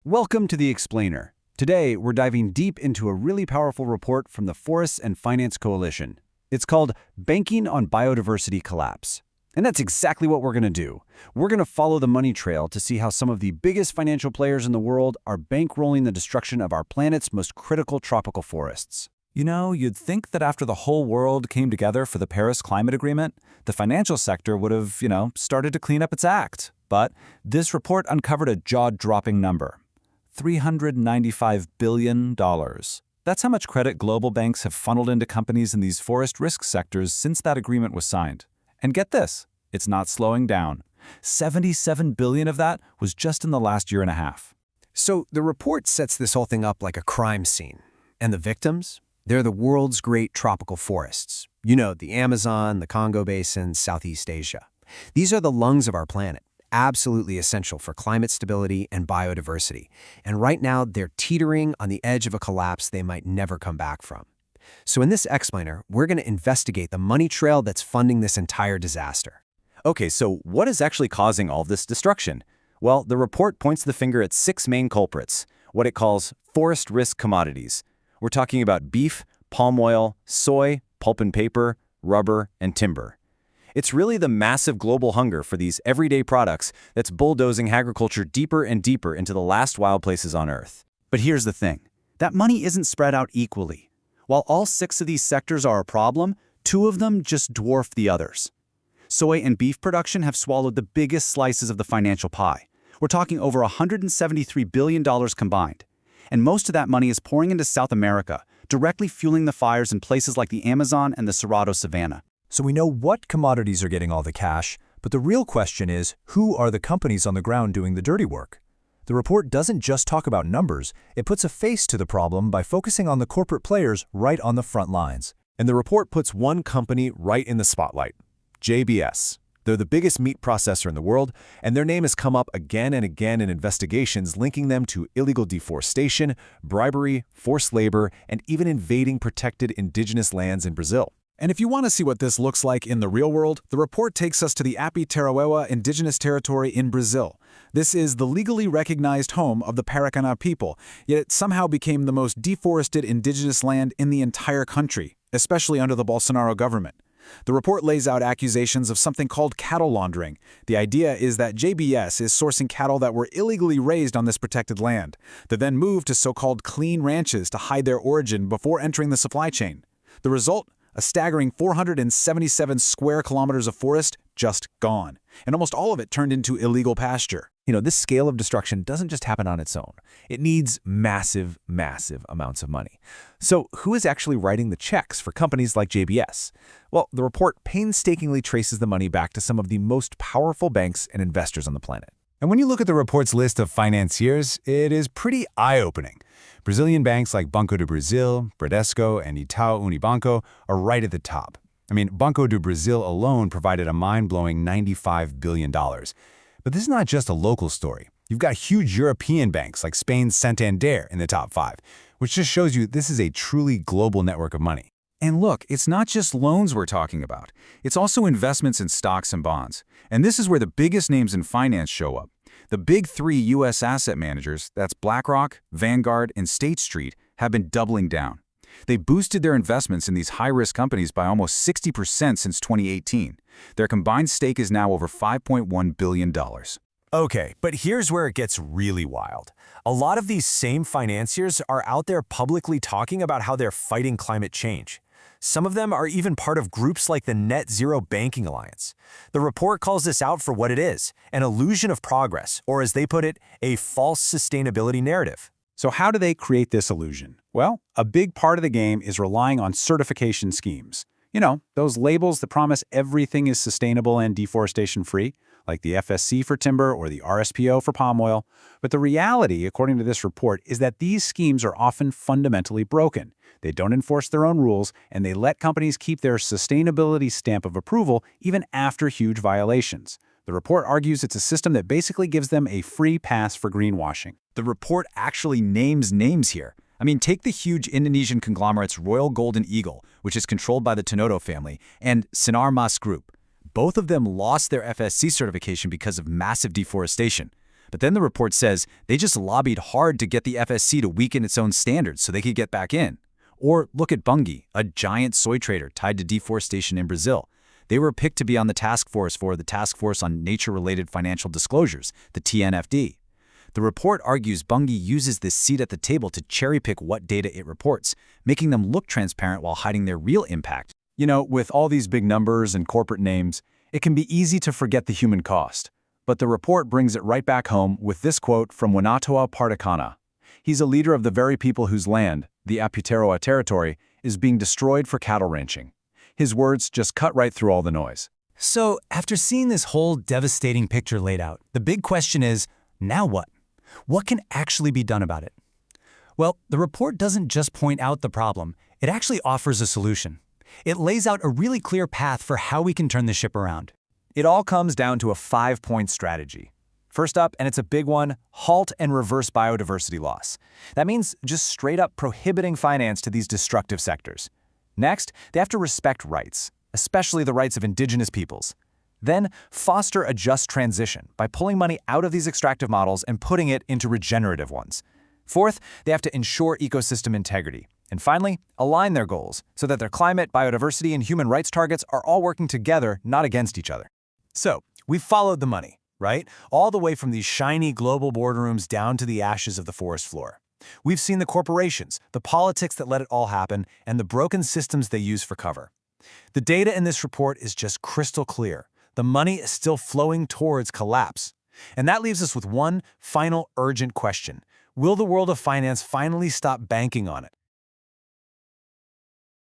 Welcome to The Explainer. Today, we're diving deep into a really powerful report from the Forests and Finance Coalition. It's called Banking on Biodiversity Collapse. And that's exactly what we're going to do. We're going to follow the money trail to see how some of the biggest financial players in the world are bankrolling the destruction of our planet's most critical tropical forests. You know, you'd think that after the whole world came together for the Paris Climate Agreement, the financial sector would have, started to clean up its act. But this report uncovered a jaw-dropping number. $395 billion. That's how much credit global banks have funneled into companies in these forest risk sectors since that agreement was signed. And get this, it's not slowing down. $77 billion of that was just in the last year and a half. So the report sets this whole thing up like a crime scene. And the victims? They're the world's great tropical forests. You know, the Amazon, the Congo Basin, Southeast Asia. These are the lungs of our planet, absolutely essential for climate stability and biodiversity. And right now, they're teetering on the edge of a collapse they might never come back from. So in this explainer, we're going to investigate the money trail that's funding this entire disaster. Okay, so what is actually causing all this destruction? Well, the report points the finger at 6 main culprits, what it calls forest risk commodities. We're talking about beef, palm oil, soy, pulp and paper, rubber, and timber. It's really the massive global hunger for these everyday products that's bulldozing agriculture deeper and deeper into the last wild places on Earth. But here's the thing. That money isn't spread out equally. While all 6 of these sectors are a problem, 2 of them just dwarf the others. Soy and beef production have swallowed the biggest slices of the financial pie. We're talking over $173 billion combined. And most of that money is pouring into South America, directly fueling the fires in places like the Amazon and the Cerrado Savanna. So we know what commodities are getting all the cash, but the real question is, who are the companies on the ground doing the dirty work? The report doesn't just talk about numbers, it puts a face to the problem by focusing on the corporate players right on the front lines. And the report puts one company right in the spotlight, JBS. They're the biggest meat processor in the world, and their name has come up again and again in investigations linking them to illegal deforestation, bribery, forced labor, and even invading protected indigenous lands in Brazil. And if you want to see what this looks like in the real world, the report takes us to the Apitarawewa indigenous territory in Brazil. This is the legally recognized home of the Paracana people, yet it somehow became the most deforested indigenous land in the entire country, especially under the Bolsonaro government. The report lays out accusations of something called cattle laundering. The idea is that JBS is sourcing cattle that were illegally raised on this protected land. They then moved to so-called clean ranches to hide their origin before entering the supply chain. The result? A staggering 477 square kilometers of forest just gone, and almost all of it turned into illegal pasture. This scale of destruction doesn't just happen on its own. It needs massive, massive amounts of money. So who is actually writing the checks for companies like JBS? Well, the report painstakingly traces the money back to some of the most powerful banks and investors on the planet. And when you look at the report's list of financiers, it is pretty eye-opening. Brazilian banks like Banco do Brasil, Bradesco, and Itaú Unibanco are right at the top. Banco do Brasil alone provided a mind-blowing $95 billion. But this is not just a local story. You've got huge European banks like Spain's Santander in the top 5, which just shows you this is a truly global network of money. And look, it's not just loans we're talking about. It's also investments in stocks and bonds. And this is where the biggest names in finance show up. The big 3 U.S. asset managers, that's BlackRock, Vanguard, and State Street, have been doubling down. They boosted their investments in these high-risk companies by almost 60% since 2018. Their combined stake is now over $5.1 billion. Okay, but here's where it gets really wild. A lot of these same financiers are out there publicly talking about how they're fighting climate change. Some of them are even part of groups like the Net Zero Banking Alliance. The report calls this out for what it is, an illusion of progress, or as they put it, a false sustainability narrative. So how do they create this illusion? Well, a big part of the game is relying on certification schemes. Those labels that promise everything is sustainable and deforestation-free, like the FSC for timber or the RSPO for palm oil. But the reality, according to this report, is that these schemes are often fundamentally broken. They don't enforce their own rules, and they let companies keep their sustainability stamp of approval even after huge violations. The report argues it's a system that basically gives them a free pass for greenwashing. The report actually names names here. Take the huge Indonesian conglomerates Royal Golden Eagle, which is controlled by the Tenodo family, and Sinar Mas Group. Both of them lost their FSC certification because of massive deforestation. But then the report says they just lobbied hard to get the FSC to weaken its own standards so they could get back in. Or look at Bunge, a giant soy trader tied to deforestation in Brazil. They were picked to be on the task force for the Task Force on Nature-Related Financial Disclosures, the TNFD. The report argues Bunge uses this seat at the table to cherry-pick what data it reports, making them look transparent while hiding their real impact. You know, with all these big numbers and corporate names, it can be easy to forget the human cost. But the report brings it right back home with this quote from Winatoa Partakana. He's a leader of the very people whose land, the Aputeroa territory, is being destroyed for cattle ranching. His words just cut right through all the noise. So, after seeing this whole devastating picture laid out, the big question is, now what? What can actually be done about it? Well, the report doesn't just point out the problem, it actually offers a solution. It lays out a really clear path for how we can turn the ship around. It all comes down to a 5-point strategy. First up, and it's a big one, halt and reverse biodiversity loss. That means just straight up prohibiting finance to these destructive sectors. Next, they have to respect rights, especially the rights of indigenous peoples. Then, foster a just transition by pulling money out of these extractive models and putting it into regenerative ones. Fourth, they have to ensure ecosystem integrity. And finally, align their goals so that their climate, biodiversity, and human rights targets are all working together, not against each other. So, we've followed the money, right? All the way from these shiny global boardrooms down to the ashes of the forest floor. We've seen the corporations, the politics that let it all happen, and the broken systems they use for cover. The data in this report is just crystal clear. The money is still flowing towards collapse. And that leaves us with one final urgent question. Will the world of finance finally stop banking on it?